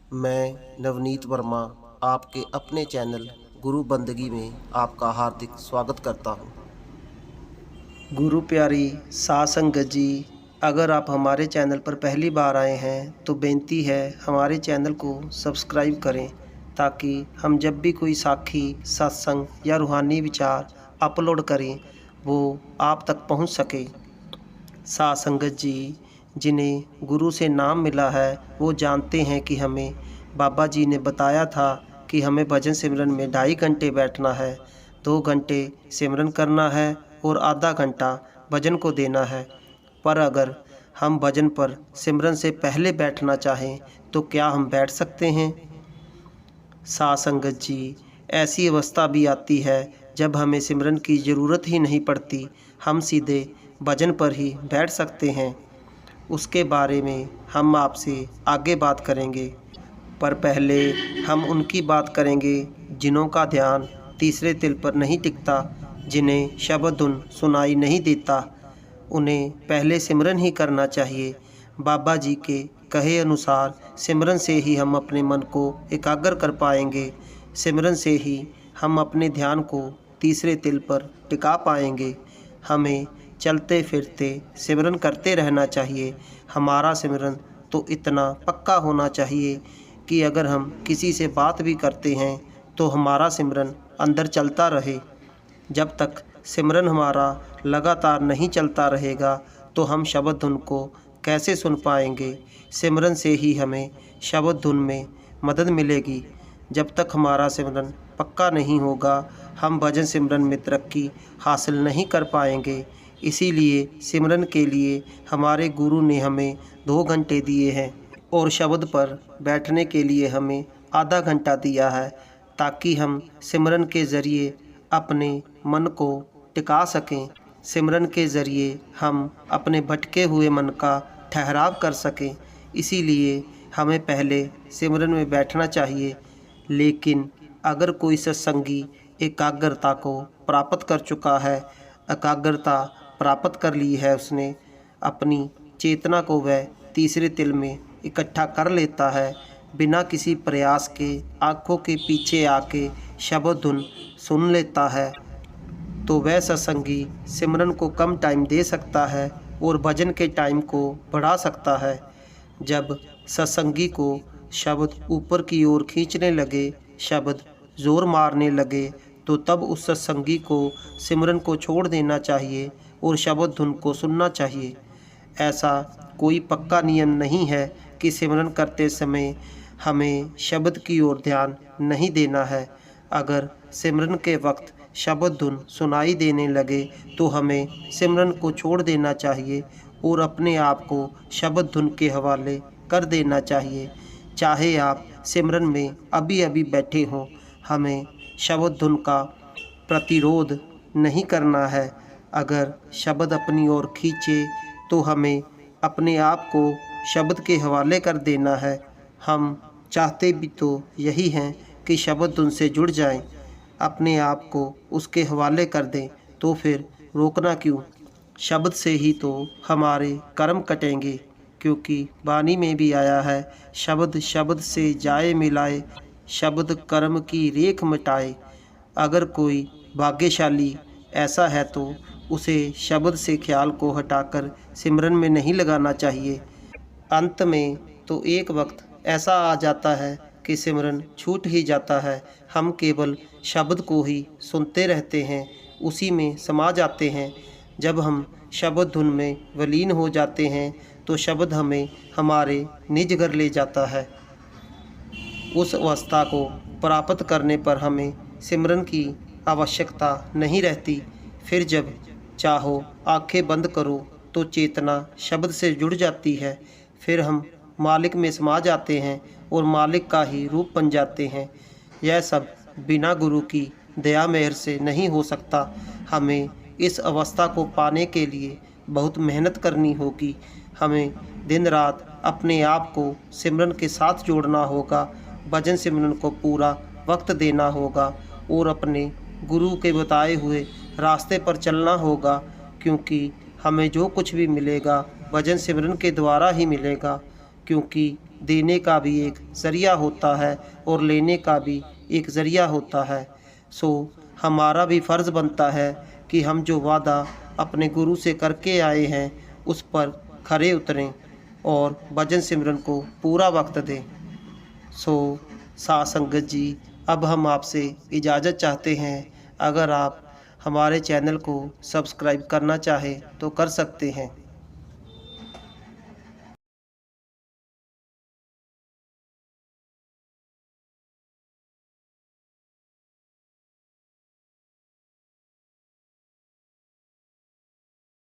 मैं नवनीत वर्मा आपके अपने चैनल गुरु बंदगी में आपका हार्दिक स्वागत करता हूं। गुरु प्यारी साध संगत जी, अगर आप हमारे चैनल पर पहली बार आए हैं तो बेनती है हमारे चैनल को सब्सक्राइब करें ताकि हम जब भी कोई साखी, सत्संग या रूहानी विचार अपलोड करें वो आप तक पहुंच सके। साध संगत जी, जिन्हें गुरु से नाम मिला है वो जानते हैं कि हमें बाबा जी ने बताया था कि हमें भजन सिमरन में 2.5 घंटे बैठना है, 2 घंटे सिमरन करना है और आधा घंटा भजन को देना है। पर अगर हम भजन पर सिमरन से पहले बैठना चाहें तो क्या हम बैठ सकते हैं? साध संगत जी, ऐसी अवस्था भी आती है जब हमें सिमरन की ज़रूरत ही नहीं पड़ती, हम सीधे भजन पर ही बैठ सकते हैं। उसके बारे में हम आपसे आगे बात करेंगे, पर पहले हम उनकी बात करेंगे जिन्हों का ध्यान तीसरे तिल पर नहीं टिकता, जिन्हें शब्द धुन सुनाई नहीं देता। उन्हें पहले सिमरन ही करना चाहिए। बाबा जी के कहे अनुसार सिमरन से ही हम अपने मन को एकाग्र कर पाएंगे, सिमरन से ही हम अपने ध्यान को तीसरे तिल पर टिका पाएंगे। हमें चलते फिरते सिमरन करते रहना चाहिए। हमारा सिमरन तो इतना पक्का होना चाहिए कि अगर हम किसी से बात भी करते हैं तो हमारा सिमरन अंदर चलता रहे। जब तक सिमरन हमारा लगातार नहीं चलता रहेगा तो हम शब्द धुन को कैसे सुन पाएंगे? सिमरन से ही हमें शब्द धुन में मदद मिलेगी। जब तक हमारा सिमरन पक्का नहीं होगा हम भजन सिमरन में तरक्की हासिल नहीं कर पाएंगे। इसीलिए सिमरन के लिए हमारे गुरु ने हमें 2 घंटे दिए हैं और शब्द पर बैठने के लिए हमें आधा घंटा दिया है, ताकि हम सिमरन के ज़रिए अपने मन को टिका सकें। सिमरन के ज़रिए हम अपने भटके हुए मन का ठहराव कर सकें। इसीलिए हमें पहले सिमरन में बैठना चाहिए। लेकिन अगर कोई सत्संगी एकाग्रता को प्राप्त कर चुका है, एकाग्रता प्राप्त कर ली है, उसने अपनी चेतना को वह तीसरे तिल में इकट्ठा कर लेता है, बिना किसी प्रयास के आँखों के पीछे आके शब्द धुन सुन लेता है, तो वह सत्संगी सिमरन को कम टाइम दे सकता है और भजन के टाइम को बढ़ा सकता है। जब सत्संगी को शब्द ऊपर की ओर खींचने लगे, शब्द जोर मारने लगे, तो तब उस सत्संगी को सिमरन को छोड़ देना चाहिए और शब्द धुन को सुनना चाहिए। ऐसा कोई पक्का नियम नहीं है कि सिमरन करते समय हमें शब्द की ओर ध्यान नहीं देना है। अगर सिमरन के वक्त शब्द धुन सुनाई देने लगे तो हमें सिमरन को छोड़ देना चाहिए और अपने आप को शब्द धुन के हवाले कर देना चाहिए। चाहे आप सिमरन में अभी अभी बैठे हों, हमें शब्द धुन का प्रतिरोध नहीं करना है। अगर शब्द अपनी ओर खींचे तो हमें अपने आप को शब्द के हवाले कर देना है। हम चाहते भी तो यही हैं कि शब्द धुन से जुड़ जाएं, अपने आप को उसके हवाले कर दें, तो फिर रोकना क्यों? शब्द से ही तो हमारे कर्म कटेंगे, क्योंकि वाणी में भी आया है, शब्द शब्द से जाए मिलाए, शब्द कर्म की रेख मिटाए। अगर कोई भाग्यशाली ऐसा है तो उसे शब्द से ख्याल को हटाकर सिमरन में नहीं लगाना चाहिए। अंत में तो एक वक्त ऐसा आ जाता है कि सिमरन छूट ही जाता है। हम केवल शब्द को ही सुनते रहते हैं, उसी में समा जाते हैं। जब हम शब्द धुन में विलीन हो जाते हैं तो शब्द हमें हमारे निज घर ले जाता है। उस अवस्था को प्राप्त करने पर हमें सिमरन की आवश्यकता नहीं रहती। फिर जब चाहो आंखें बंद करो तो चेतना शब्द से जुड़ जाती है। फिर हम मालिक में समा जाते हैं और मालिक का ही रूप बन जाते हैं। यह सब बिना गुरु की दया मेहर से नहीं हो सकता। हमें इस अवस्था को पाने के लिए बहुत मेहनत करनी होगी। हमें दिन रात अपने आप को सिमरन के साथ जोड़ना होगा, भजन सिमरन को पूरा वक्त देना होगा और अपने गुरु के बताए हुए रास्ते पर चलना होगा, क्योंकि हमें जो कुछ भी मिलेगा भजन सिमरन के द्वारा ही मिलेगा। क्योंकि देने का भी एक ज़रिया होता है और लेने का भी एक ज़रिया होता है। सो हमारा भी फ़र्ज़ बनता है कि हम जो वादा अपने गुरु से करके आए हैं उस पर खरे उतरें और भजन सिमरन को पूरा वक्त दें। सो साथ संगत जी, अब हम आपसे इजाज़त चाहते हैं। अगर आप हमारे चैनल को सब्सक्राइब करना चाहें तो कर सकते हैं।